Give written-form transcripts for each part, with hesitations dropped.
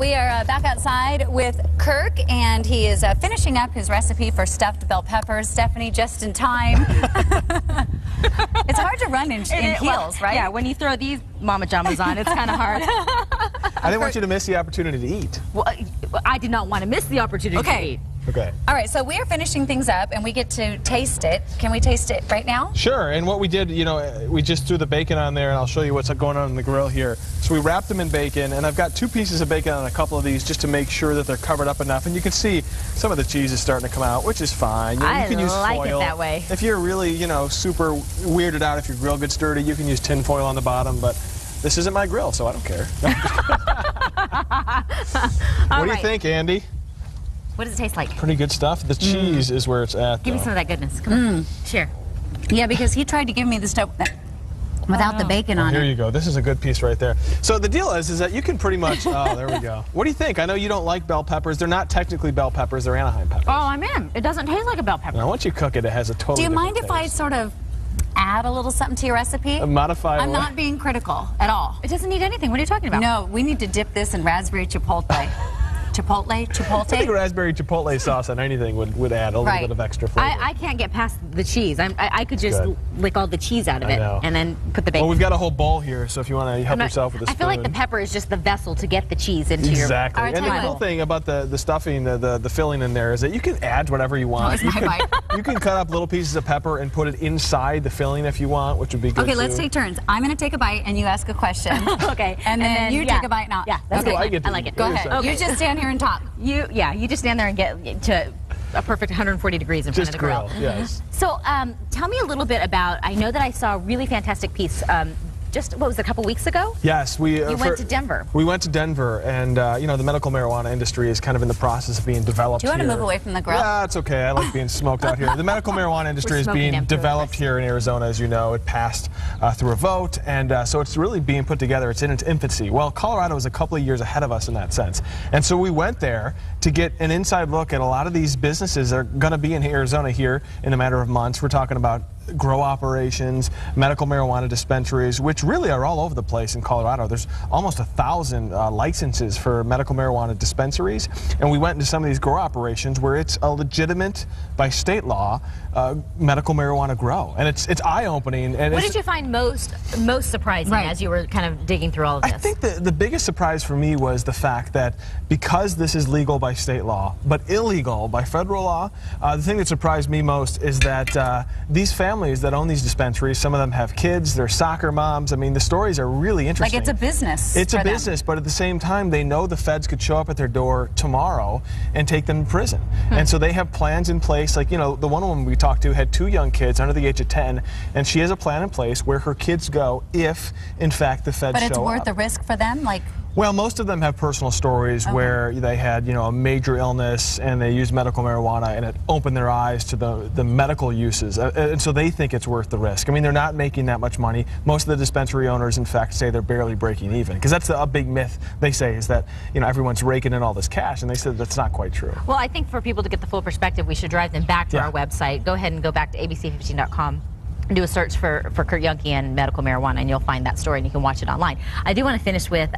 We are back outside with Kirk, and he is finishing up his recipe for stuffed bell peppers. Stephanie, just in time. It's hard to run in heels, right? Yeah, when you throw these mama jamas on, it's kind of hard. I didn't want you to miss the opportunity to eat. Well, I did not want to miss the opportunity to eat. Okay. All right, so we are finishing things up, and we get to taste it. Can we taste it right now? Sure, and what we did, you know, we just threw the bacon on there, and I'll show you what's going on in the grill here. So we wrapped them in bacon, and I've got 2 pieces of bacon on a couple of these just to make sure that they're covered up enough. And you can see some of the cheese is starting to come out, which is fine. You know, you can use like foil. it that way. If you're really, you know, super weirded out if your grill gets dirty, you can use tin foil on the bottom, but this isn't my grill, so I don't care. What do you think, Andy? What does it taste like? Pretty good stuff. The cheese is where it's at. Give me some of that goodness. Come on. Share. Yeah, because he tried to give me the stuff without the bacon on it. Here you go. This is a good piece right there. So the deal is that you can pretty much, oh, there we go. What do you think? I know you don't like bell peppers. They're not technically bell peppers. They're Anaheim peppers. Oh, I'm in. It doesn't taste like a bell pepper. Now, once you cook it, it has a totally Do you mind different if I taste. sort of add a little something to your recipe? Modify I'm what? not being critical at all. It doesn't need anything. What are you talking about? No, we need to dip this in raspberry chipotle. I think raspberry chipotle sauce on anything would add a little bit of extra flavor. I can't get past the cheese. I could just lick all the cheese out of it and then put the bacon. Well, we've got a whole bowl here, so if you want to help yourself with a spoon. I feel like the pepper is just the vessel to get the cheese into your... Exactly. And the cool thing about the stuffing, the filling in there is that you can add whatever you want. You can cut up little pieces of pepper and put it inside the filling if you want, which would be good. Okay, let's take turns. I'm going to take a bite and you ask a question. Okay. And then you take a bite now. Yeah, that's okay. I like it. Go ahead. Okay. You just stand here and talk. You just stand there and get to a perfect 140 degrees in front of the grill. Yes. So tell me a little bit about, I know that I saw a really fantastic piece just, what was it, a couple weeks ago? Yes. You went to Denver. We went to Denver, and you know, the medical marijuana industry is kind of in the process of being developed here. Do you want to move away from the grill? Yeah, it's okay. I like being smoked out here. The medical marijuana industry is being developed here in Arizona, as you know. It passed through a vote, and so it's really being put together. It's in its infancy. Well, Colorado is a couple of years ahead of us in that sense. And so we went there to get an inside look at a lot of these businesses that are going to be in Arizona here in a matter of months. We're talking about grow operations, medical marijuana dispensaries, which really are all over the place in Colorado. There's almost 1,000 licenses for medical marijuana dispensaries, and we went into some of these grow operations where it's a legitimate, by state law, medical marijuana grow, and it's eye-opening. And what did you find most surprising as you were kind of digging through all of this? I think the biggest surprise for me was the fact that because this is legal by state law, but illegal by federal law, the thing that surprised me most is that these families that own these dispensaries, some of them have kids, they're soccer moms. I mean, the stories are really interesting. Like it's a business. It's a business, but at the same time, they know the feds could show up at their door tomorrow and take them to prison. And so they have plans in place. Like, you know, the one woman we talked to had 2 young kids under the age of 10, and she has a plan in place where her kids go if, in fact, the feds show up. But it's worth the risk for them? Like, well, most of them have personal stories where they had, you know, a major illness and they used medical marijuana and it opened their eyes to the medical uses. And so they think it's worth the risk. I mean, they're not making that much money. Most of the dispensary owners, in fact, say they're barely breaking even. Because that's a big myth, they say, is that, you know, everyone's raking in all this cash. And they said that's not quite true. Well, I think for people to get the full perspective, we should drive them back to our website. Go ahead and go back to abc15.com. Do a search for Kirk Yuhnke and medical marijuana, and you'll find that story, and you can watch it online. I do want to finish with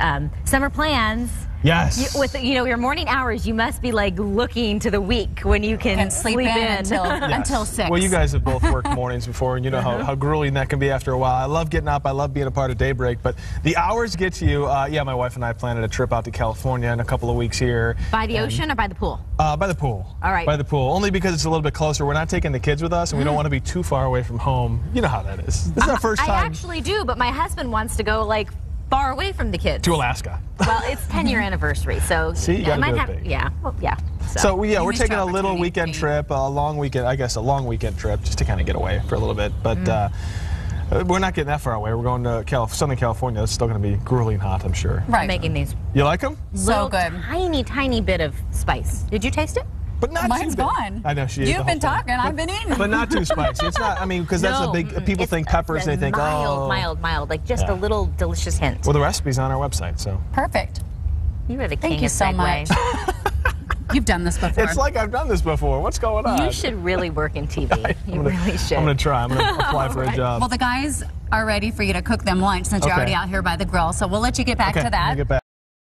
summer plans. Yes. With your morning hours, you must be like looking to the week when you can sleep in until 6. Well, you guys have both worked mornings before, and you know how grueling that can be after a while. I love getting up. I love being a part of Daybreak, but the hours get to you. Yeah, my wife and I planned a trip out to California in a couple of weeks here. By the ocean or by the pool? By the pool. All right. By the pool. Only because it's a little bit closer. We're not taking the kids with us, and we don't want to be too far away from home. You know how that is. This is our first time. I actually do, but my husband wants to go, like, far away from the kids. To Alaska. Well, it's 10-year anniversary, so see, you gotta do it big. Yeah, well, yeah. So we're taking a little weekend trip, a long weekend, I guess a long weekend trip, just to kind of get away for a little bit. But we're not getting that far away. We're going to Southern California. It's still going to be grueling hot, I'm sure. Right. I'm making these. You like them? So good. Tiny bit of spice. Did you taste it? But not Mine's gone. I know she. You've been talking. I've been eating. But not too spicy. It's not. I mean, because that's a big. People think peppers. They think mild, like just a little delicious hint. Well, the recipe's on our website, so. Perfect. You are the king. Thank you so much. You've done this before. It's like I've done this before. What's going on? You should really work in TV. You really should. I'm going to try. I'm going to apply for a job. Well, the guys are ready for you to cook them lunch since you're already out here by the grill. So we'll let you get back to that.